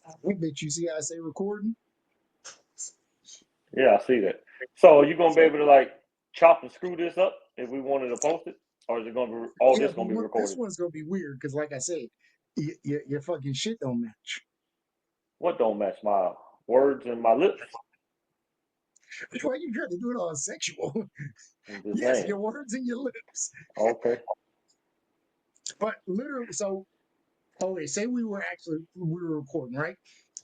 I bet you see how I say recording. Yeah, I see that. So are you gonna be able to like chop and screw this up if we wanted to post it, or is it gonna be all Yeah, this but gonna be this recorded? one's gonna be weird because, like I said, your fucking shit don't match. What don't match my words and my lips? Why you trying to do it all sexual? I'm just Yes, saying. your words and your lips, Okay. but literally. So, okay, say we were recording, right?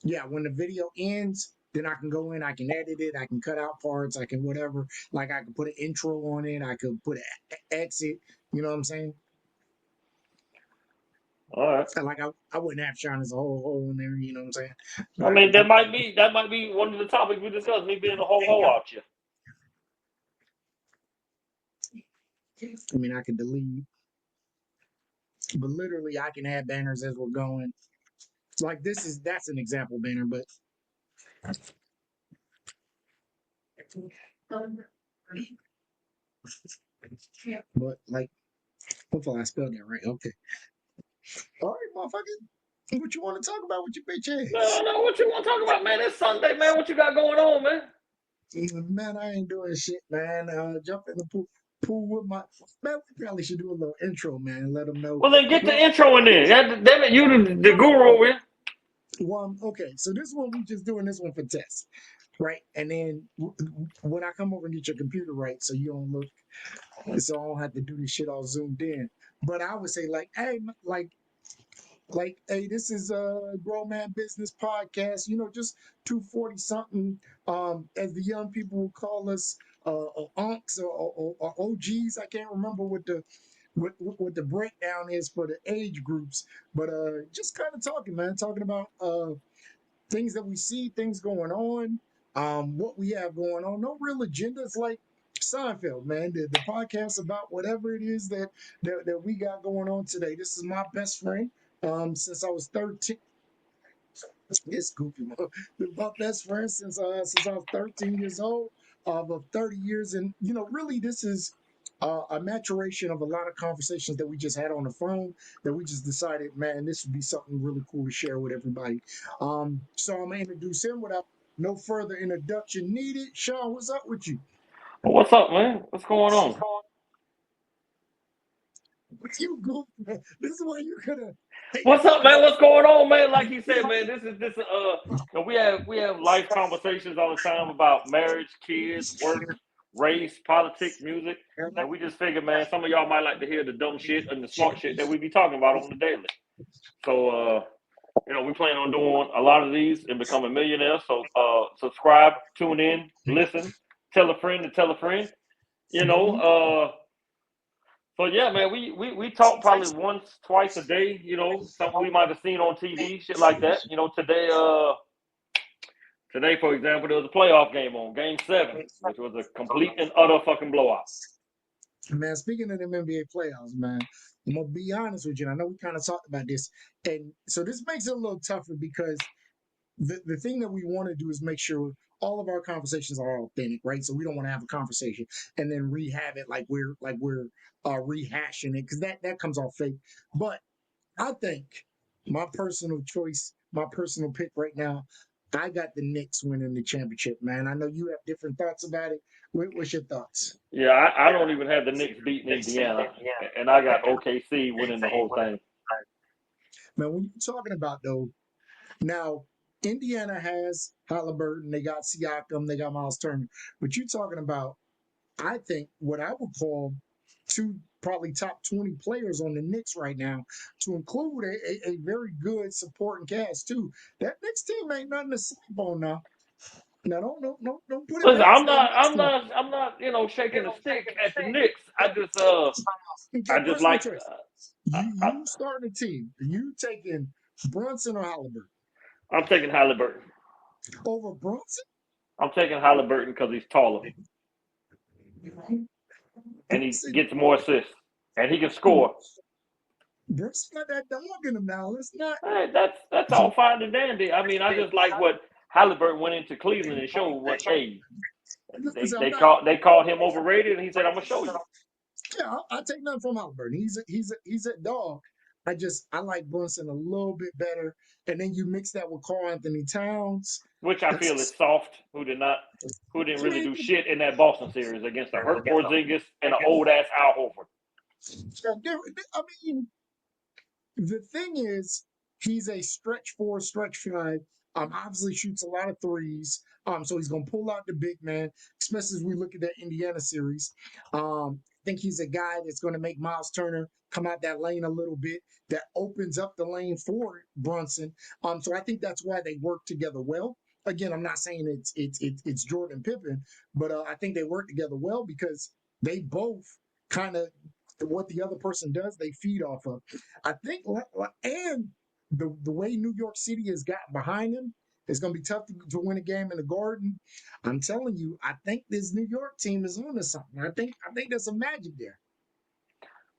Yeah, when the video ends, then I can go in, I can edit it, I can cut out parts, I can whatever. Like I can put an intro on it, I could put an exit. You know what I'm saying? All right. And like I wouldn't have Sean as a whole hole in there. You know what I'm saying? But I mean, that might be one of the topics we discussed. Me being a whole hoe out here. I mean, I could delete, but literally, I can add banners as we're going. Like that's an example banner, but like hopefully I spelled that right. Okay. All right, motherfucker. What you want to talk about with your bitch ass? No, what you want to talk about, man? It's Sunday, man. What you got going on, man? Man, I ain't doing shit, man. Jump in the pool with my man. We probably should do a little intro, man. Let them know. Well, then get the Well, intro in there. Damn it, you the guru over here. okay. So this one we just doing this one for test, right? And then when I come over and get your computer right, so you don't look, so I don't have to do this shit all zoomed in. But I would say like, hey, hey, this is a grown man business podcast. You know, just 240 something. As the young people will call us, unks or OGs. I can't remember what the breakdown is for the age groups, but just kind of talking, man, talking about things that we see, things going on, what we have going on. No real agendas like Seinfeld, man. The podcast about whatever it is that we got going on today. This is my best friend. Since I was 13. It's goofy, man. My best friend since I was 13 years old, of 30 years, and really, this is a maturation of a lot of conversations that we just had on the phone that we just decided, man, this would be something really cool to share with everybody. So I'm gonna introduce him without no further introduction needed. Sean, what's up with you? Well, what's up, man? What's going on? What you goofy, man? This is why you could have. Hey, What's up, man? listen. What's going on, man? Like he said, man, this we have life conversations all the time about marriage, kids, work, race, politics, music, and we just figured, man, some of y'all might like to hear the dumb shit and the smart shit that we be talking about on the daily. So we plan on doing a lot of these and becoming millionaires. So subscribe, tune in, listen, tell a friend to tell a friend. You know, Mhm. so yeah, man, we talk probably once, twice a day. Something we might have seen on TV, shit like that. Today, for example, there was a playoff game on Game 7, which was a complete and utter fucking blowout. Man, speaking of them NBA playoffs, man, I'm gonna be honest with you. And I know we kind of talked about this, and so this makes it a little tougher because the thing that we want to do is make sure all of our conversations are authentic, right? So we don't want to have a conversation and then rehab it like we're rehashing it because that comes off fake. But I think my personal choice, my personal pick right now, I got the Knicks winning the championship, man. I know you have different thoughts about it. What's your thoughts? Yeah, I don't even have the Knicks beating Indiana, and I got OKC winning the whole thing. Man, when you're talking about though, now Indiana has Halliburton, they got Siakam, they got Miles Turner, but you're talking about, I think, what I would call two probably top 20 players on the Knicks right now, to include a very good supporting cast too. That Knicks team ain't nothing to sleep on now. Now don't put it Listen, past I'm that not, Knicks I'm team. not, I'm not, shaking a stick at the Knicks. Okay, I just personal like, choice. I, I, You starting a team. You taking Brunson or Halliburton I'm taking Halliburton. over Brunson? I'm taking Halliburton because he's taller and he Brunson, gets more assists and he can score. Brunson got that dog in him now. Let's not. Hey, that's all fine and dandy. I mean, I just like what Halliburton went into Cleveland and showed what. Hey, they Listen, I'm they not. called they called him overrated, and he said, "I'm gonna show you." Yeah, I take nothing from Halliburton. He's a dog. I like Brunson a little bit better. And then you mix that with Karl Anthony Towns. which I feel is soft. Who didn't I really mean, do shit in that Boston series against a hurt Porzingis and an old ass Al Horford. I mean, the thing is, he's a stretch four, stretch five. Obviously shoots a lot of threes. So he's gonna pull out the big man, especially as we look at that Indiana series. I think he's a guy that's gonna make Miles Turner come out that lane a little bit. That opens up the lane for Brunson. So I think that's why they work together well. Again, I'm not saying it's Jordan Pippen, but I think they work together well because they both kind of what the other person does, they feed off of. I think, and the way New York City has gotten behind him, it's going to be tough to win a game in the Garden. I'm telling you, I think this New York team is on to something. I think there's some magic there.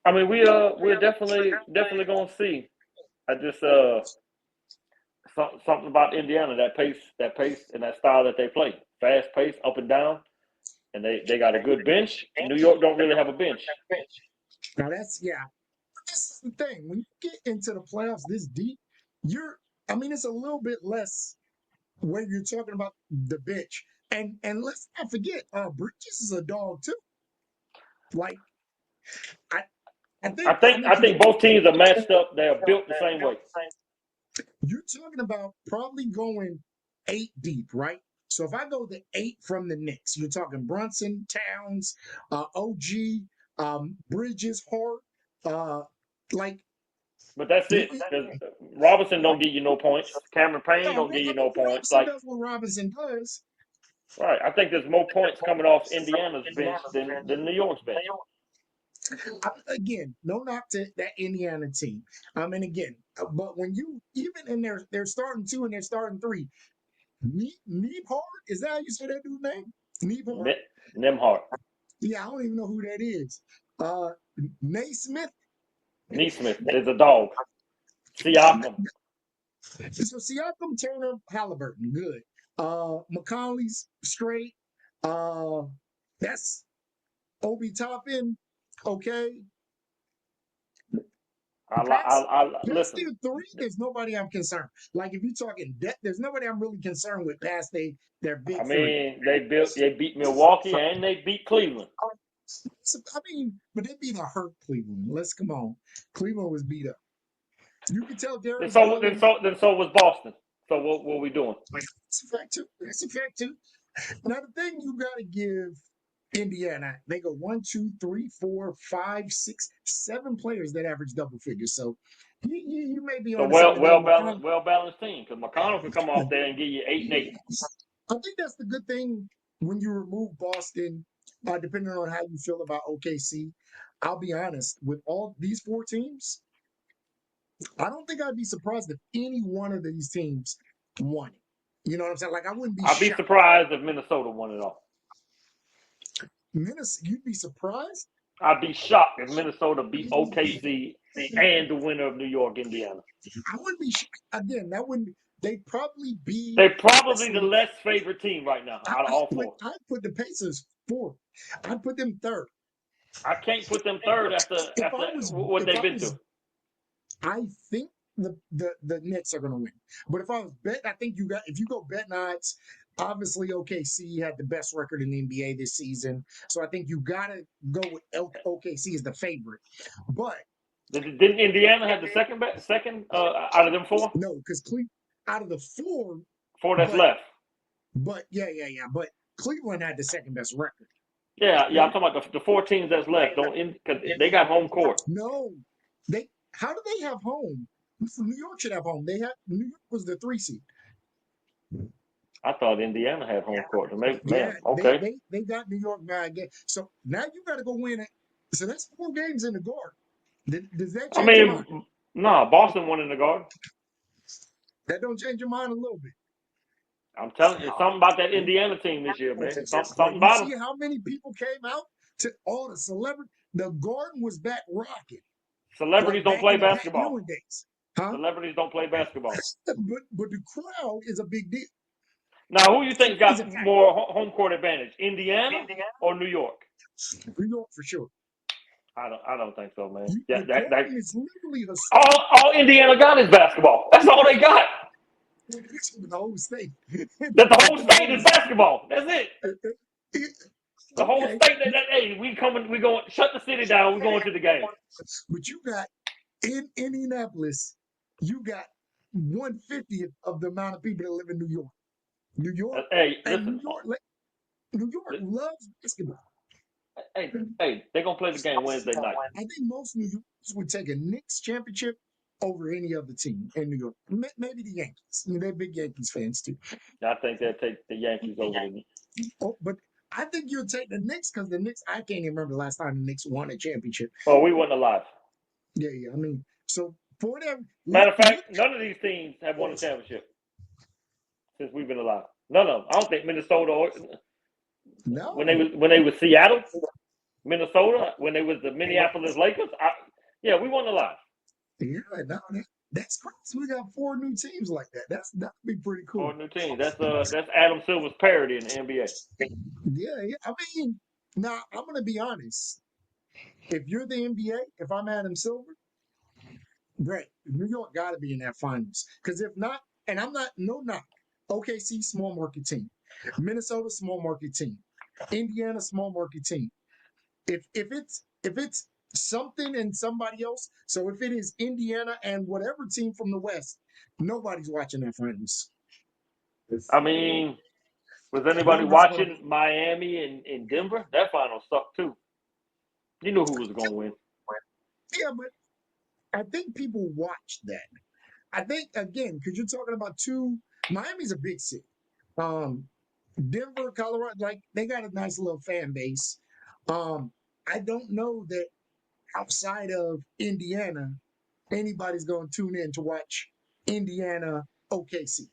I mean, we're definitely gonna see. I just something about Indiana, that pace, and that style that they play, fast pace, up and down, and they got a good bench. New York don't really have a bench. Now yeah. This is the thing. When you get into the playoffs this deep, it's a little bit less when you're talking about the bench. And let's not forget, Bridges is a dog too. Like I, I think both teams are matched up. They are built the same way. You're talking about probably going 8 deep, right? So if I go the 8 from the Knicks, you're talking Brunson, Towns, OG, Bridges, Hart, like. But that's it. Robinson don't give you no points. Cameron Payne don't give you no points. Robinson does what Robinson does. Right. I think there's more points coming off Indiana's bench than New York's bench. Again, no knock to that Indiana team. And again, but when you even in their starting 2 and their starting 3, Nembhard, is that how you say that dude's name? Nembhard. Yeah, I don't even know who that is. Naismith. Nesmith is a dog. Siakam. So Siakam, Turner, Halliburton, good. McConley's straight. That's Obi Toppin, okay. That's Listen. still 3. There's nobody I'm concerned. Like if you're talking depth, there's nobody I'm really concerned with past their big 3. They beat Milwaukee and they beat Cleveland. But they beat a hurt Cleveland. Let's come on. Cleveland was beat up. You can tell Derek. So was Boston. So what are we doing? That's a fact too. Now the thing you got to give Indiana, they go 1, 2, 3, 4, 5, 6, 7 players that average double figures. So you may be on well balanced team because McConnell can come off there and give you 8 and 8. I think that's the good thing when you remove Boston, depending on how you feel about OKC. I'll be honest, with all these 4 teams, I don't think I'd be surprised if any one of these teams won it. You know what I'm saying? Like I wouldn't be. I'd be surprised if Minnesota won it all. Minnesota, you'd be surprised? I'd be shocked if Minnesota beat OKC and the winner of New York, Indiana. I wouldn't be again. That wouldn't. They'd probably be. They're probably the less favorite team right now out of all 4. I'd put the Pacers 4th. I'd put them 3rd. I can't put them 3rd after what they've been through. I think the Knicks are going to win. But if I was betting, I think if you go betting odds, obviously OKC had the best record in the NBA this season. So I think you got to go with OKC as the favorite. But didn't Indiana have the second out of them 4? No, because out of the 4 that's left. But yeah. But Cleveland had the second best record. Yeah. I'm talking about the 4 teams that's left. Because they got home court. No, how do they have home? New York should have home. New York was the 3 seed. I thought Indiana had home court. Okay. They got New York by a game. So now you got to go win it. So that's 4 games in the Garden. Does that change your mind? No, Boston won in the Garden. That don't change your mind a little bit. I'm telling you, something about that Indiana team this year, man. Something about them. See how many people came out to all the celebrities? The Garden was back rocking. Celebrities don't play basketball. Huh? Celebrities don't play basketball. But the crowd is a big deal. Now, who you think got more home court advantage, Indiana or New York? New York for sure. I don't think so, man. You, Yeah, the that Chrome is literally a all Indiana got is basketball. That's all they got. the whole state. That the whole state is basketball. That's it. The whole Okay, state. Hey, we coming. We going. Shut the city down. We going to the game. but you got in Indianapolis, you got 1/50th of the amount of people that live in New York. New York, Hey, and listen. New York loves basketball. Hey, they gonna play the game Wednesday night. I think most New Yorkers would take a Knicks championship over any other team in New York. Maybe the Yankees. They're big Yankees fans too. I think they'll take the Yankees over the. Oh, but I think you'll take the Knicks because the Knicks. I can't even remember the last time the Knicks won a championship. Oh, we wasn't alive. Yeah. I mean, so for whatever. Matter of fact, none of these teams have won a championship since we've been alive. None of them. I don't think Minnesota. No. When they was Seattle, Minnesota, when they was the Minneapolis Lakers. Yeah, we wasn't alive. Yeah, no, that's crazy. We got 4 new teams like that. That'd be pretty cool. 4 new teams. That's Adam Silver's parody in the NBA. Yeah. I mean, now I'm gonna be honest. If you're the NBA, if I'm Adam Silver, great. New York got to be in that finals. Because if not, and I'm not, no knock. OKC, small market team. Minnesota, small market team. Indiana, small market team. If it's something and somebody else, so if it is Indiana and whatever team from the West, nobody's watching that finals. I mean, was anybody watching Miami and Denver? That final sucked too. You knew who was going to win. Yeah, but I think people watched that. I think, again, because you're talking about Miami's a big city. Denver, Colorado, like they got a nice little fan base. I don't know that outside of Indiana, anybody's going to tune in to watch Indiana OKC.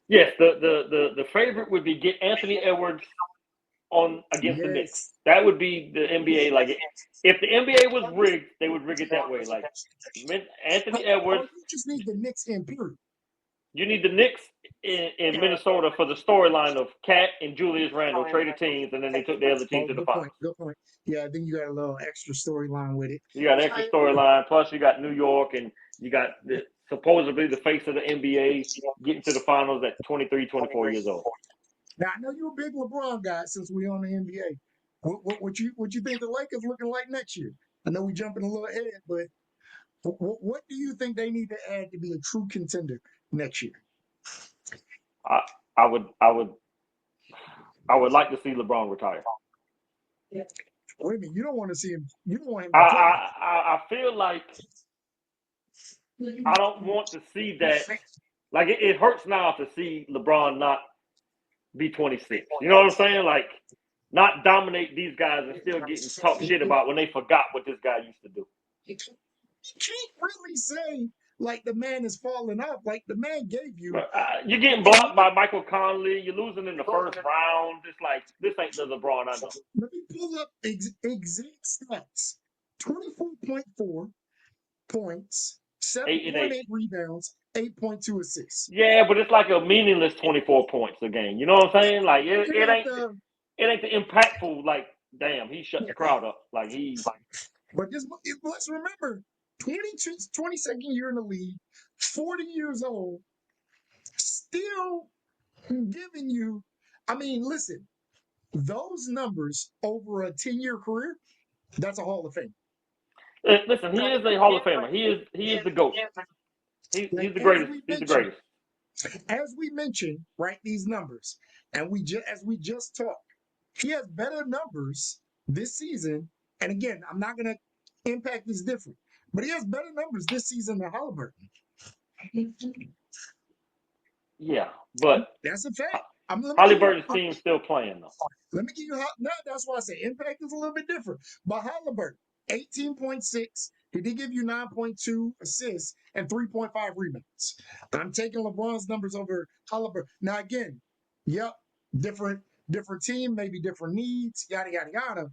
Yes, the favorite would be get Anthony Edwards on against the Knicks. That would be the NBA. Like if the NBA was rigged, they would rig it that way. Like Anthony Edwards. You just need the Knicks in period. You need the Knicks in Minnesota for the storyline of Cat and Julius Randle traded teams, and then they took the other team to the finals. Good point. Yeah, then you got a little extra storyline with it. You got extra storyline. Plus, you got New York, and you got supposedly the face of the NBA getting to the finals at 23, 24 years old. Now, I know you're a big LeBron guy since we're on the NBA. What you think the Lakers looking like next year? I know we're jumping a little ahead, but what do you think they need to add to be a true contender next year? I would like to see LeBron retire. Yeah. Wait a minute, you don't want to see him. You don't want him. I feel like I don't want to see that. Like it hurts now to see LeBron not be 26. You know what I'm saying? Like not dominate these guys and still getting talk shit about when they forgot what this guy used to do. You can't really say like the man is falling off. Like the man gave you. You're getting blocked by Michael Conley. You're losing in the first round. It's like this ain't the LeBron I know. Let me pull up exact stats: 24.4 points, 7.8 rebounds, 8.2 assists. Yeah, but it's like a meaningless 24 points a game. You know what I'm saying? Like it ain't the impactful. Like damn, he shut the crowd up. Like he's. But let's remember, 22nd year in the league, 40 years old, still giving you. I mean, listen, those numbers over a 10-year career, that's a Hall of Fame. Listen, he is a Hall of Famer. He is the GOAT. He's the greatest. He's the greatest. As we mentioned, right, these numbers, and as we just talked, he has better numbers this season. And again, I'm not going to impact is different, but he has better numbers this season than Halliburton. Yeah, but that's a fact. Halliburton's team's still playing though. Let me give you that's why I say impact is a little bit different. But Halliburton, 18.6. He did give you 9.2 assists and 3.5 rebounds. I'm taking LeBron's numbers over Halliburton. Now again, yep, different team, maybe different needs, yada yada yada.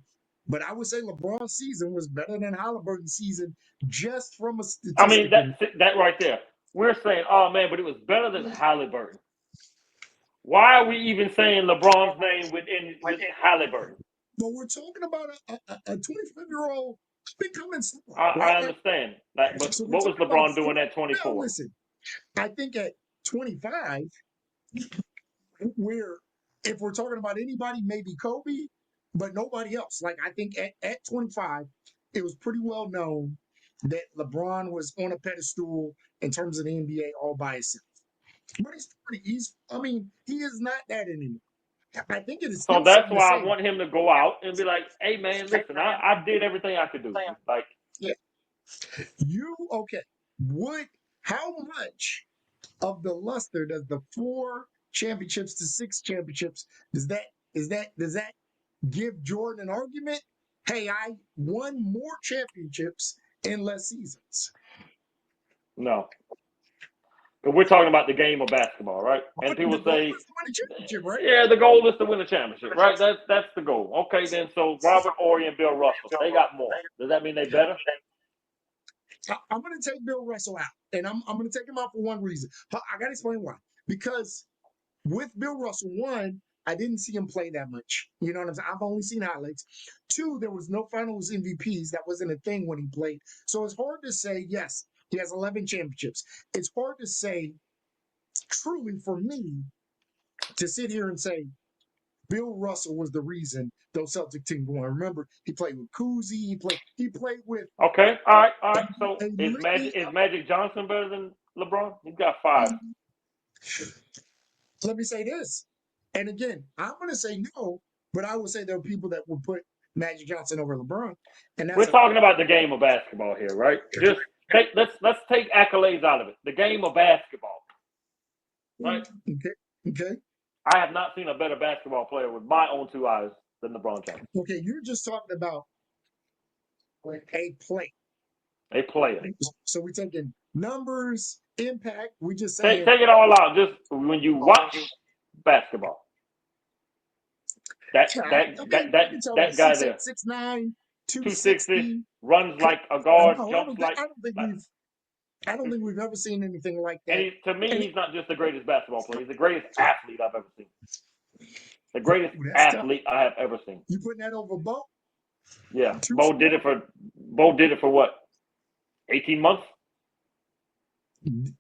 But I would say LeBron's season was better than Halliburton's season just from a statistic. I mean, that right there. We're saying, oh, man, but it was better than Halliburton. Why are we even saying LeBron's name with Halliburton? But we're talking about a 25-year-old becoming star, I right? understand. Like, but So we're what was talking about LeBron doing at now. 24? Listen, I think at 25, we're if we're talking about anybody, maybe Kobe, but nobody else. Like I think at 25, it was pretty well known that LeBron was on a pedestal in terms of the NBA all by himself. But I mean, he is not that anymore. I think it is So still that's something to why I say. want him to go out and be like, "Hey, man, listen, I did everything I could do. Like, Yeah. Okay. Would how much of the luster does the 4 championships to 6 championships does that give Jordan an argument? Hey, I won more championships in less seasons. no." But we're talking about the game of basketball, right? And The people goal say, is to win a championship, right? "Yeah, the goal is to win a championship, right? That's the goal." Okay, then. So Robert Horry and Bill Russell, they got more. Does that mean they better? I'm going to take Bill Russell out, and I'm going to take him out for one reason. I got to explain why. Because with Bill Russell, one, I didn't see him play that much. You know what I'm saying? I've only seen highlights. Two, there was no finals MVPs. That wasn't a thing when he played. So it's hard to say, yes, he has 11 championships. It's hard to say, truly, for me, to sit here and say, Bill Russell was the reason those Celtic teams won. Remember, he played with Cousy. He played with Okay, all right. So a is litany Magic Johnson better than LeBron? He's got 5. Let me say this. And again, I'm going to say no, but I would say there are people that would put Magic Johnson over LeBron. And We're that's talking about the game of basketball here, right? Just let's take accolades out of it. The game of basketball, right? okay. Okay. I have not seen a better basketball player with my own 2 eyes than LeBron James. Okay. You're just talking about a play. A player. So we're taking numbers, impact. We just Take saying it all out. Just when you watch basketball, that yeah, I that mean, that you that can tell me that guy 6'8", there, 6'9", 260, 260. runs like a guard, No, jumps like. I don't think we've ever seen anything like And that. to me, And he's not just the greatest basketball player; he's the greatest athlete I've ever seen. The ooh, greatest that's tough. athlete I have ever seen. You putting that over Bo? Yeah, Too Bo small? did it for what? 18 months.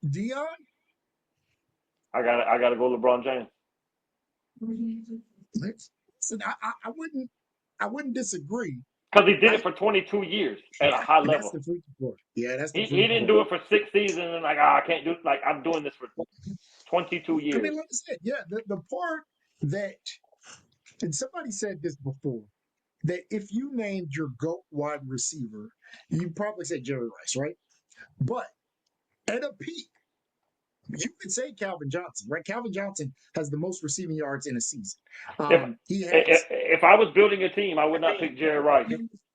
Dion? I got to go LeBron James. Listen, I wouldn't disagree. Because he did I it for 22 years at a high and that's level. the freaky part. Yeah, that's the He freaky didn't part. do it for 6 seasons and like, I can't do it. Like, I'm doing this for 22 I years. mean, like I said, yeah, the part that and somebody said this before that if you named your GOAT wide receiver, you probably say Jerry Rice, right? But at a peak, you could say Calvin Johnson, right? Calvin Johnson has the most receiving yards in a season. If He if, has. if I was building a team, I would not pick Jerry Rice.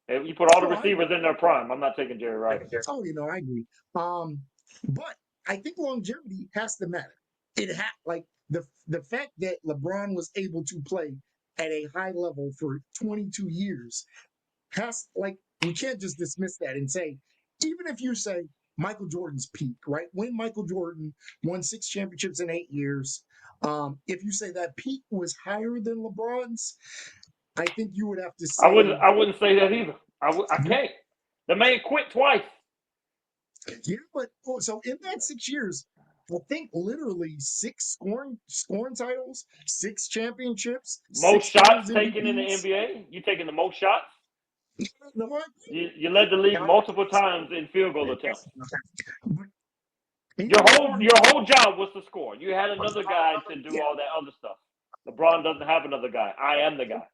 If you put all the Oh, I receivers in their prime, I'm not taking Jerry Rice. Oh, I agree. But I think longevity has to matter. Like the fact that LeBron was able to play at a high level for 22 years has like we can't just dismiss that and say, even if you say Michael Jordan's peak, right? When Michael Jordan won 6 championships in 8 years, if you say that peak was higher than LeBron's, I think you would have to say, I wouldn't say that either. I can't. The man quit twice. yeah, but so in that 6 years, I think literally 6 scoring titles, 6 championships, Most six shots Finals taken in the MVPs. NBA. You taking the most shots. No, You led the league multiple times in field goal attempts. but even Your whole job was to score. You had another guy to do all that other stuff. LeBron doesn't have another guy. I am the guy.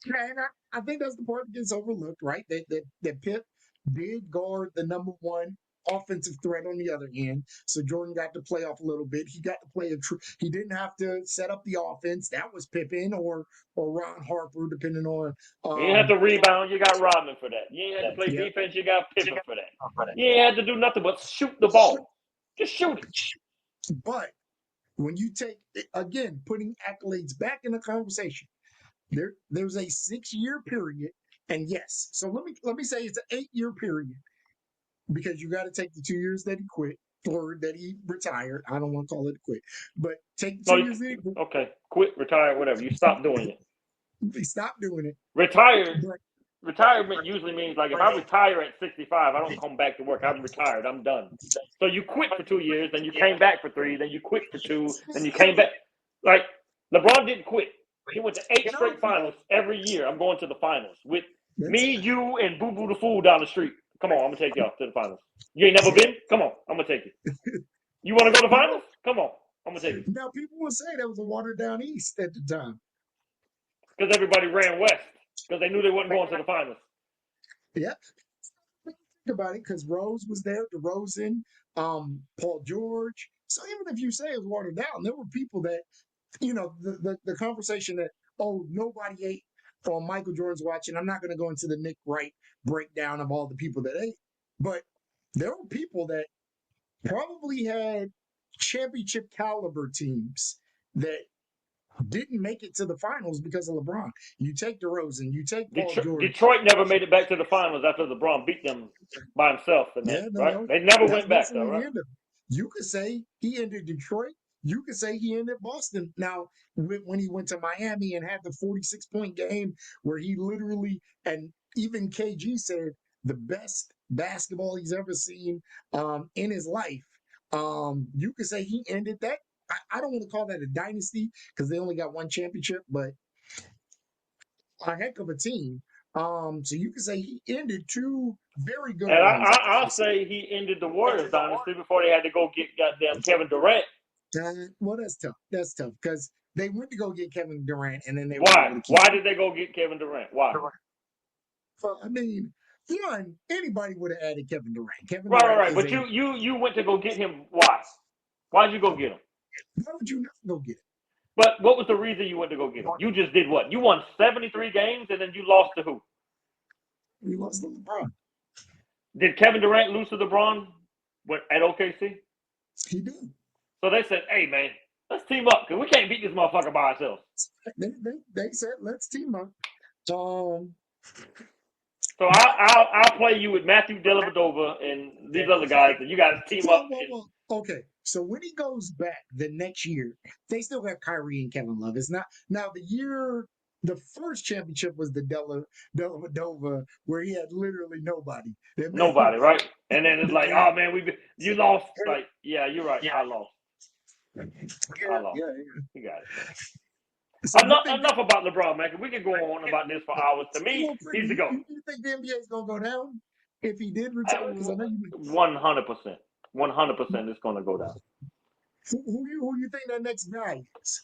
and I think that's the part that gets overlooked, right? That Pip did guard the number one offensive threat on the other end. So Jordan got to play off a little bit. He got to play he didn't have to set up the offense. That was Pippen or Ron Harper, depending on You didn't have to rebound. You got Rodman for that. You ain't had to play yeah. defense. You got Pippen for that. You ain't had to do nothing but shoot the ball. Just shoot it. But when you take again putting accolades back in the conversation, there's a 6 year period, and yes, so let me say it's an 8 year period because you got to take the 2 years that he quit or that he retired. I don't want to call it a quit, but take the No, 2 years that he quit. okay. Quit, retire, whatever. You stop doing it. They stopped doing it. Retired. But Retirement usually means like if I retire at 65, I don't come back to work. I'm retired. I'm done. So you quit for 2 years, then you came back for 3, then you quit for 2, then you came back. Like LeBron didn't quit. He went to 8 straight finals every year. I'm going to the finals with that's me, you, and Boo Boo the Fool down the street. Come on, I'm gonna take y'all to the finals. You ain't never been? Come on, I'm gonna take you. You want to go to the finals? Come on, I'm gonna take you. now people will say that was a watered down East at the time. Because everybody ran west because they knew they wasn't going to the finals. Yeah. Think about it, because Rose was there, DeRozan, Paul George. So even if you say it was watered down, there were people that, the conversation that, oh, nobody ate on Michael Jordan's watch, and I'm not going to go into the Nick Wright breakdown of all the people that ate, but there were people that probably had championship caliber teams that didn't make it to the finals because of LeBron. You take DeRozan, you take Paul George. Detroit never made it back to the finals after LeBron beat them by himself. And that, right? They never went back, though, right? You could say he ended Detroit. You could say he ended Boston. Now, when he went to Miami and had the 46-point game where he literally, and even KG said, the best basketball he's ever seen in his life. You could say he ended that. I don't want to call that a dynasty because they only got one championship, but a heck of a team. So you could say he ended two very good And runs. I'll say he ended the Warriors dynasty before they had to go get goddamn Kevin Durant. Well, that's tough. That's tough because they went to go get Kevin Durant, and then they Why? Why did they go get Kevin Durant? Why? I mean, anybody would have added Kevin Durant. Kevin Right, Durant right. But you went to go get him. Why? Why'd you go get him? Why would you not go get him? But what was the reason you went to go get him? You just did what? You won 73 games and then you lost to who? We lost to LeBron. Did Kevin Durant lose to LeBron at OKC? He did. So they said, "Hey man, let's team up because we can't beat this motherfucker by ourselves." They said, "Let's team up." So I'll play you with Matthew Dellavedova and these other guys, and you guys team up. Okay, so when he goes back the next year, they still got Kyrie and Kevin Love. It's not now the first championship was the Dellavedova where he had literally nobody. Nobody, right? And then it's like, oh man, you lost. Like, yeah, you're right. I lost. I lost. Yeah. You got it. So enough about LeBron, man. We can go on about this for hours. To me, he's the GOAT. You think the NBA is gonna go down if he did retire? Because I know 100%. 100% it's gonna go down. Who you think that next guy is?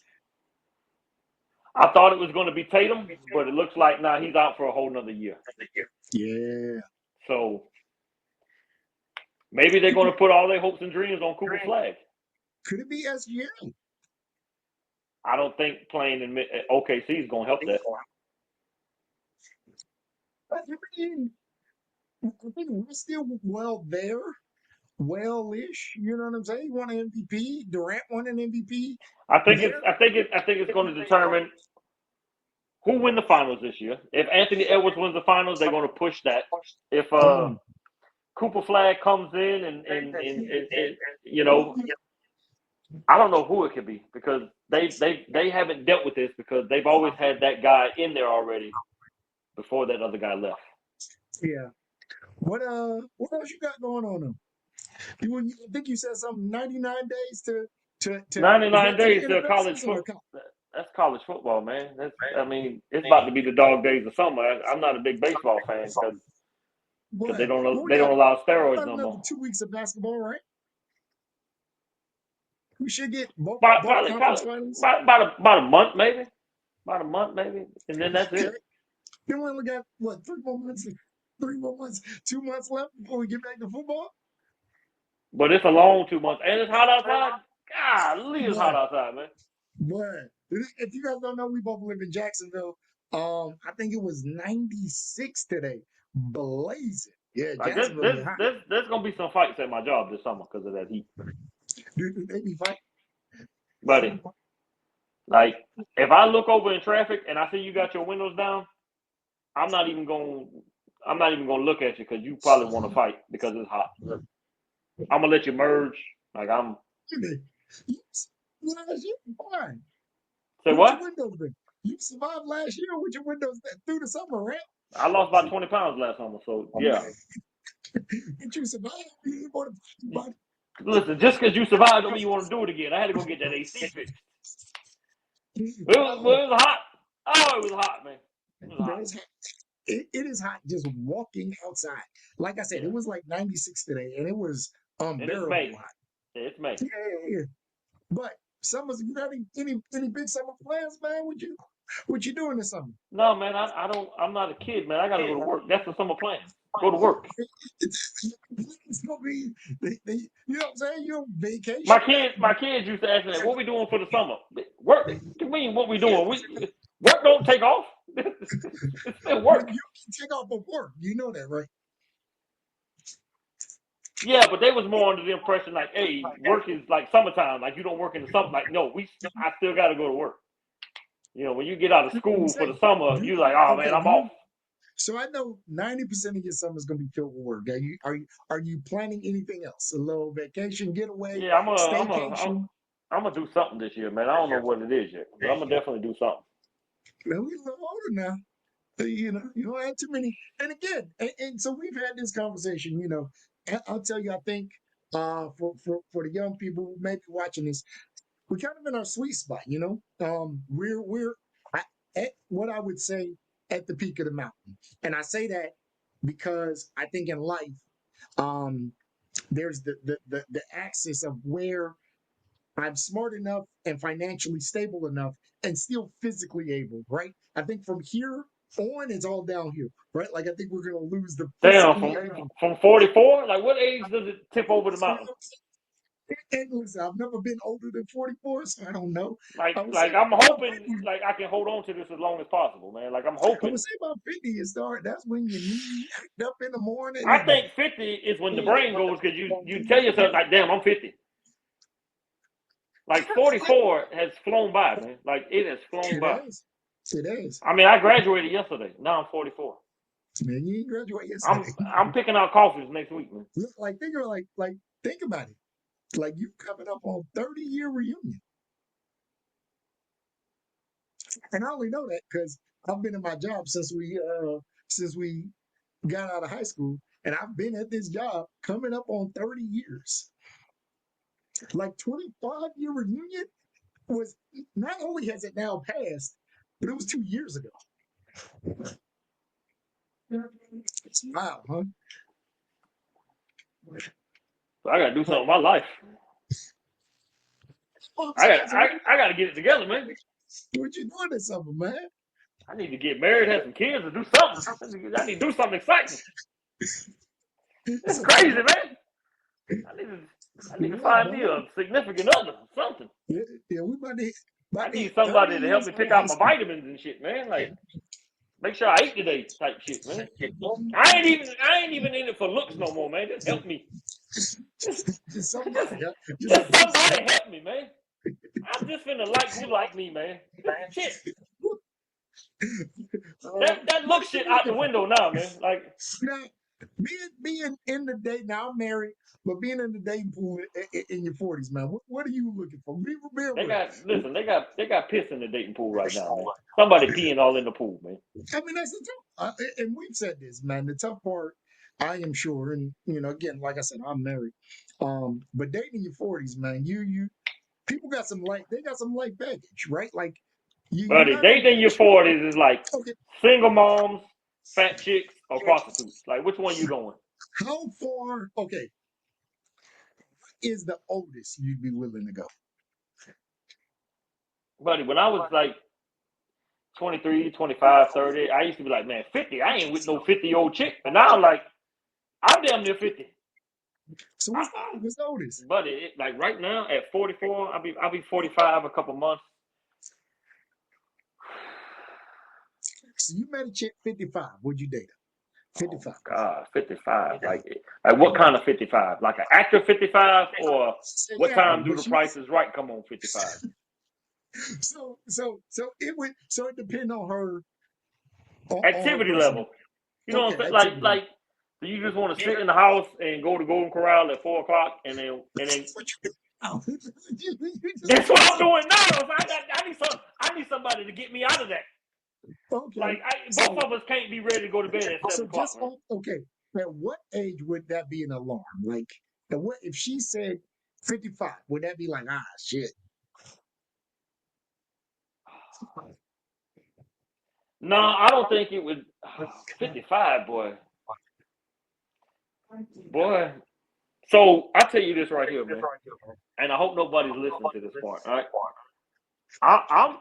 I thought it was going to be Tatum, but it looks like now he's out for a whole nother year. Yeah. So maybe they're going to put all their hopes and dreams on Cooper Flag. Could it be SGA? I don't think playing in OKC is going to help that. I think we're still well-ish. You know what I'm saying? He won an MVP. Durant won an MVP. I think it's going to determine who win the finals this year. If Anthony Edwards wins the finals, they're going to push that. If Cooper Flag comes in and you know, I don't know who it could be because they haven't dealt with this because they've always had that guy in there already before that other guy left. Yeah. What else you got going on though? I think you said something 99 days to 99 days to college football. That's college football, man. I mean, it's about to be the dog days of summer. I'm not a big baseball fan because they don't allow steroids no more. 2 weeks of basketball, right? We should get about a month, maybe. About a month, maybe, and then that's it. Then we only got what 3 more months, 2 months left before we get back to football. But it's a long 2 months, and it's hot outside. Golly, it's hot outside, man. But if you guys don't know, we both live in Jacksonville. I think it was 96 today, blazing. Yeah, Jacksonville. There's gonna be some fights at my job this summer because of that heat. Dude, they be fighting, buddy. Like if I look over in traffic and I see you got your windows down, I'm not even gonna look at you because you probably want to fight because it's hot. I'm gonna let you merge. Like I'm. Fine. Say what? You survived last year with your windows through the summer, right? I lost about 20 pounds last summer, so yeah. Did you survive? You want to, Listen, just because you survived don't mean you want to do it again. I had to go get that AC fixed. It was hot. Oh, it was hot, man. It was hot. It's hot. It is hot just walking outside. Like I said, Yeah. it was like 96 today, and it was And it's unbearable May. hot. Yeah, it's May. Yeah. But summer's, you got any big summer plans, man? What you doing this summer? No, man, I don't. I'm not a kid, man. I gotta go to work. That's the summer plan. Go to work. It's gonna be, you know what I'm saying? You're on vacation. My kids used to ask me, "What we doing for the summer?" Work. What do you mean? What we doing? Work don't take off. It's still work. You can take off of work. You know that, right? Yeah, but they was more under the impression like, "Hey, work is like summertime. Like you don't work in the summer." Like, no, I still got to go to work. You know, when you get out of school for the summer, you're like, "Oh man, I'm off." So I know 90% of your summer is going to be filled with work. Are you planning anything else? A little vacation, getaway, Yeah, staycation? I'm gonna do something this year, man. I don't know what it is yet, but I'm gonna definitely do something. Man, we a little older now. You don't have too many. And again, and so we've had this conversation. I'll tell you, I think for the young people who may be watching this, we're kind of in our sweet spot. We're at what I would say at the peak of the mountain, and I say that because I think in life, there's the axis of where I'm smart enough and financially stable enough and still physically able, right? I think from here on, it's all downhill, right? Like I think we're gonna lose the Damn, physical. from 44. Like, what age does it tip over the mountain? And listen, I've never been older than 44, so I don't know. Like I would say I'm about hoping 50. like I can hold on to this as long as possible, man. Like I'm I hoping. would say about 50 you start. That's when you need act up in the morning. I think 50 is when the brain goes because you tell yourself like, damn, I'm 50. Like 44 has flown by, man. Like it has flown by. It is. I mean, I graduated yesterday. Now I'm 44. Man, you ain't graduate yesterday. I'm picking out coffees next week, man. Like think about it. Like you coming up on 30-year reunion. And I only know that because I've been in my job since we got out of high school, and I've been at this job coming up on 30 years. Like 25-year reunion was not only has it now passed, but it was 2 years ago. It's wild, huh? So I gotta do something with my life. I gotta get it together, man. What you doing this summer, man? I need to get married, have some kids, or do something. I need to do something exciting. It's crazy, man. I need to find me a significant other, something. Yeah, I need somebody to help me pick out my vitamins and shit, man. Like, make sure I ate today, type shit, man. I ain't even in it for looks no more, man. Just help me. Just somebody help me, man. I'm just finna like who like me, man. Shit. That look shit out the window now, man. Like now, being in the day now, I'm married, but being in the dating pool in your 40s, man. What are you looking for? They got piss in the dating pool right now, man. Somebody peeing all in the pool, man. I mean, that's the truth. And we've said this, man. The tough part, I am sure, and again, like I said, I'm married. But dating your 40s, man, you people got some light baggage, right? Like Buddy, dating your 40s is like single moms, fat chicks, or prostitutes. Like, which one you going? How far? Okay, what is the oldest you'd be willing to go? Buddy, when I was like 23, 25, 30, I used to be like, man, 50. I ain't with no 50-year-old chick. But now I'm like, I'm damn near 50. So what's the oldest? Buddy, like right now at 44, I'll be 45 a couple months. So you met a chick 55. Would you date her? 55. Oh God, 55. Like what kind of 55? Like an actor 55, or what time do the prices right come on 55? So it depends on her activity level. You know what I'm saying? Like do you just want to sit in the house and go to Golden Corral at 4 o'clock and then That's what I'm doing now. So I need somebody to get me out of that. Okay. Like both of us can't be ready to go to bed at 7 o'clock. Just okay. At what age would that be an alarm? Like, at what if she said 55? Would that be like, ah, shit? No, I don't think it would. 55, boy. Boy. So I tell you this right here, man, and I hope nobody's listening to this part. All right,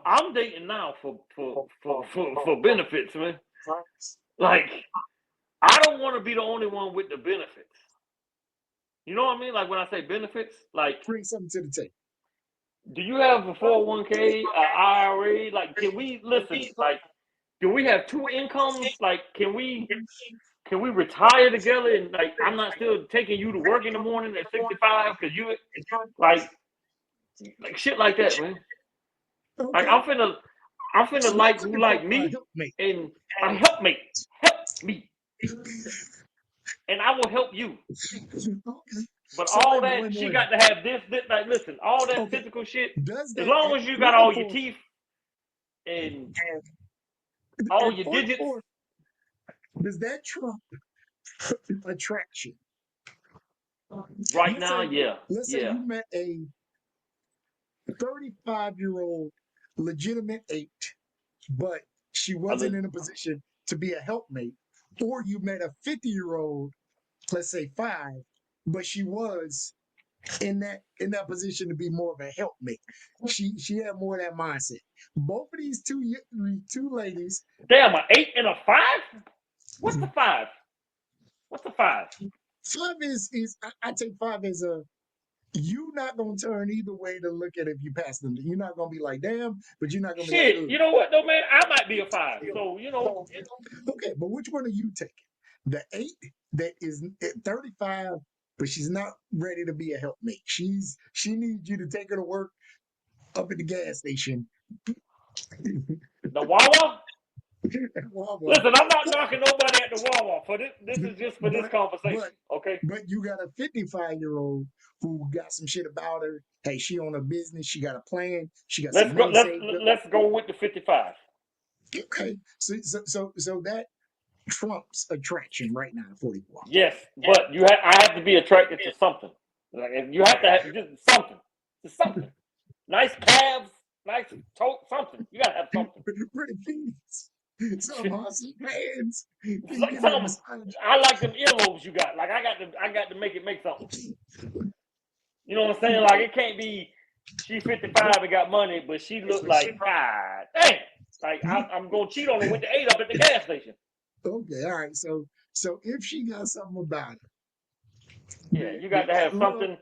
I'm dating now for benefits, man. Like I don't want to be the only one with the benefits. You know what I mean? Like when I say benefits, like bring something to the table. Do you have a 401k, IRA? Like, can we listen? Like, do we have two incomes? Like, can we retire together? And like, I'm not still taking you to work in the morning at 65 because you like shit like that, man. Like, I'm finna like you like me, and a helpmate, help me, and I will help you. But all that she got to have this. Like, listen, all that physical shit. As long as you got all your teeth and all your digits. Does that trump attraction? Right now, yeah. Let's say you met a 35-year-old legitimate 8, but she wasn't in a position to be a helpmate, or you met a 50-year-old, let's say 5, but she was in that position to be more of a helpmate. She had more of that mindset. Both of these two ladies. Damn, an 8 and a 5? What's the 5? What's the 5? 5 is I take 5 as a you not gonna turn either way to look at it if you pass them. You're not gonna be like, damn, but you're not gonna be like, you know what though, man? I might be a 5. So you know. Okay, but which one are you taking? The 8 that is at 35, but she's not ready to be a helpmate. She needs you to take her to work up at the gas station. The Wawa? Listen, I'm not knocking nobody at the Wawa. For this is just for this conversation, okay? But you got a 55-year-old who got some shit about her. Hey, she on a business. She got a plan. She got some money saved up. Let's go with the 55. Okay, so that trumps attraction right now, 44. Yes, but I have to be attracted to something. Like you have to have just something. Just something. Nice calves, nice toe, something. You gotta have something. Pretty things. Some awesome pants. Like I like them earlobes you got. Like I got to make something. You know what I'm saying? Like it can't be she 55 and got money, but she look like God dang. Like I'm gonna cheat on her with the 8 up at the gas station. Okay, all right. So if she got something about it. Yeah, you got to have something,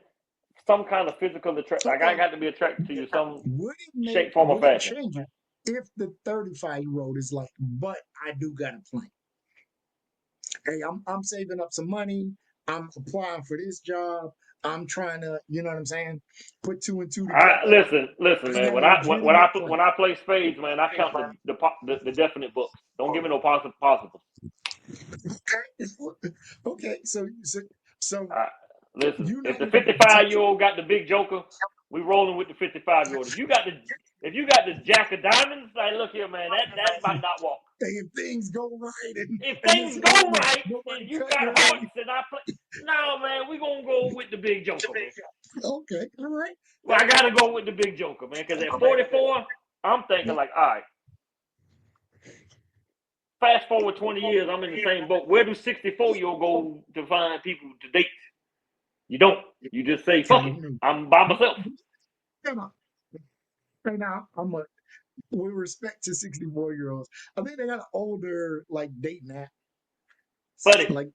some kind of physical attraction. Like I got to be attracted to you some shape, form, or fashion. If the 35-year-old is like, but I do got a plan. Hey, I'm saving up some money. I'm applying for this job. I'm trying to, you know what I'm saying? Put 2 and 2 together. Listen, man. When I play spades, man, I count the definite books. Don't give me no possibles. Okay, so listen. If the 55-year-old got the big joker, we rolling with the 55-year-old. If you got the jack of diamonds, like look here, man, that might not walk. If things go right, and you got hearts, and I play. No, man, we gonna go with the big joker, man. Okay, all right. Well, I gotta go with the big joker, man, because at 44, I'm thinking like, all right. Fast forward 20 years, I'm in the same boat. Where do 64-year-old go to find people to date? You don't. You just say, fuck it, I'm by myself. Right now, with respect to 64-year-olds, I think they got an older like dating app. Buddy, like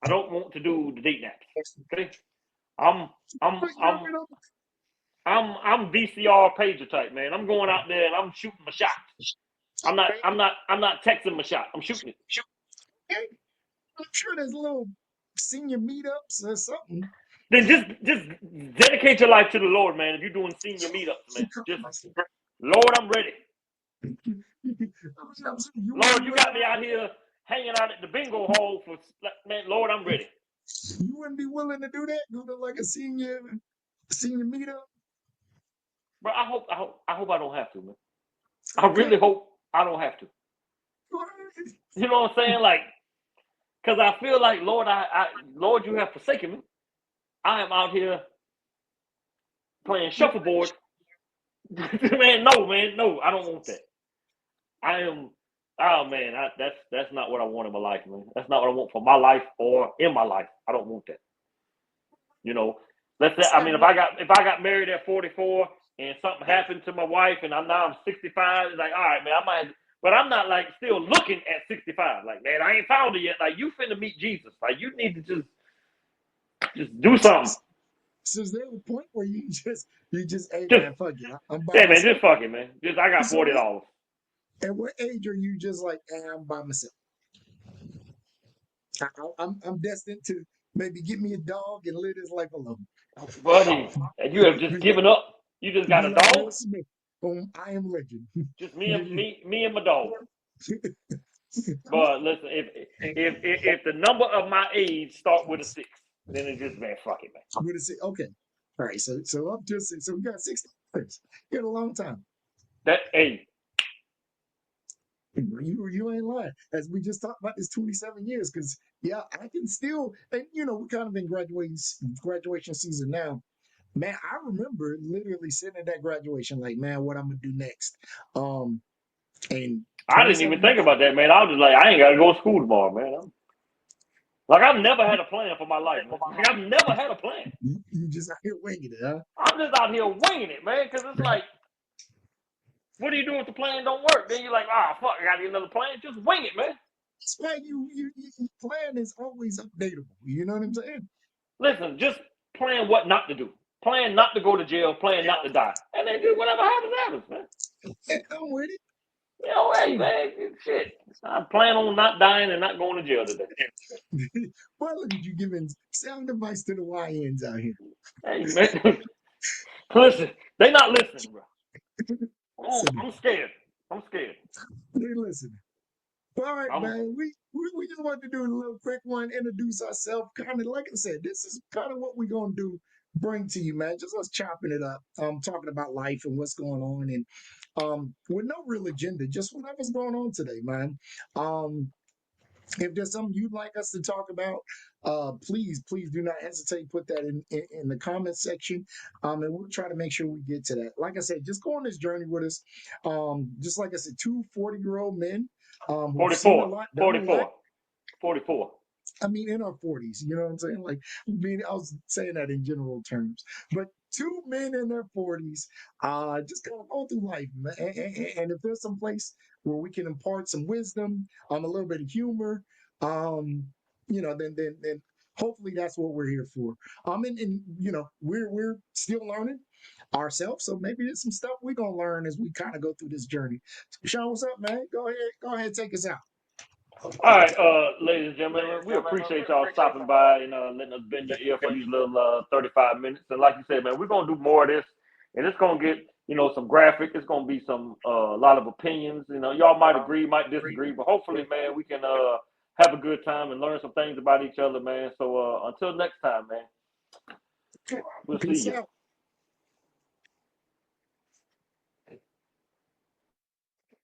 I don't want to do the date naps. Okay, I'm VCR pager type, man. I'm going out there and I'm shooting my shot. I'm not texting my shot. I'm shooting it. Okay. I'm sure there's little senior meetups or something. Then just dedicate your life to the Lord, man. If you're doing senior meetups, man, just Lord, I'm ready. Lord, you got me out here hanging out at the bingo hall for man. Lord, I'm ready. You wouldn't be willing to do that? Go to like a senior Senior meetup? But I hope I don't have to, man. I Okay. really hope I don't have to. You know what I'm saying? Like, because I feel like, Lord, Lord, you have forsaken me. I am out here playing shuffleboard. Man, no, I don't want that. I am. Oh man, that's not what I want in my life, man. That's not what I want for my life or in my life. I don't want that. You know, let's say, I mean, if I got married at 44 and something happened to my wife and I'm 65, it's like, all right, man, I might, but I'm not like still looking at 65. Like, man, I ain't found it yet. Like, you finna meet Jesus. Like, you need to just do something. So is there a point where you just, hey Just man, fuck it, I'm by yeah, man, myself? just fuck it, man. Just I got So $40. at what age are you just like, I'm by myself? I'm destined to maybe get me a dog and live this life alone. Buddy, and you have just Be like, given up. You just got be a like Will dog. Smith on I Am Legend. Just me and my dog. But listen, if the number of my age start with a 6, then it's just, man, fuck it, man. I'm gonna say, okay, all right. So I'm just so we got 60 years. You got a long time. Hey, You ain't lying. As we just talked about this 27 years, because yeah, I can still, and we're kind of in graduation season now. Man, I remember literally sitting at that graduation, like, man, what I'm gonna do next. And I didn't even 27 think years, about that, man. I was just like, I ain't gotta go to school tomorrow, man. Like, I've never had a plan for my life, man. Like, I've never had a plan. you just out here winging it, huh? I'm just out here winging it, man, because it's like, what do you do if the plan don't work? Then you're like, fuck, I gotta get another plan. Just wing it, man. That's why you plan is always updatable. You know what I'm saying? Listen, just plan what not to do. Plan not to go to jail. Plan not to die. And then just whatever happens, man. I'm with it. You know, hey, man, shit. I plan on not dying and not going to jail today. Well, look at you giving sound advice to the YNs out here. Hey, man. Listen, they not listening, bro. I'm scared. I'm scared. They listen. All right, man. We just wanted to do a little quick one, introduce ourselves. Kind of like I said, this is kind of what we're gonna do, bring to you, man. Just us chopping it up, talking about life and what's going on, and with no real agenda, just whatever's going on today, man. If there's something you'd like us to talk about, please do not hesitate. Put that in the comment section, and we'll try to make sure we get to that. Like I said, just go on this journey with us. Just like I said, 2 40-year-old men. We've seen a 44. lot, done a lot. 44. I mean, in our 40s, you know what I'm saying? Like, I was saying that in general terms, but 2 men in their 40s, just kind of go through life, man. And if there's some place where we can impart some wisdom, a little bit of humor, um, then hopefully that's what we're here for. And we're still learning ourselves, so maybe there's some stuff we're gonna learn as we kind of go through this journey. Sean, what's up, man? Go ahead, take us out. All right, ladies and gentlemen, we appreciate y'all stopping by and letting us bend your ear for these little 35 minutes. And like you said, man, we're gonna do more of this, and it's gonna get some graphic. It's gonna be some a lot of opinions. Y'all might agree, might disagree, but hopefully, man, we can have a good time and learn some things about each other, man. So until next time, man, we'll see Peace you. out.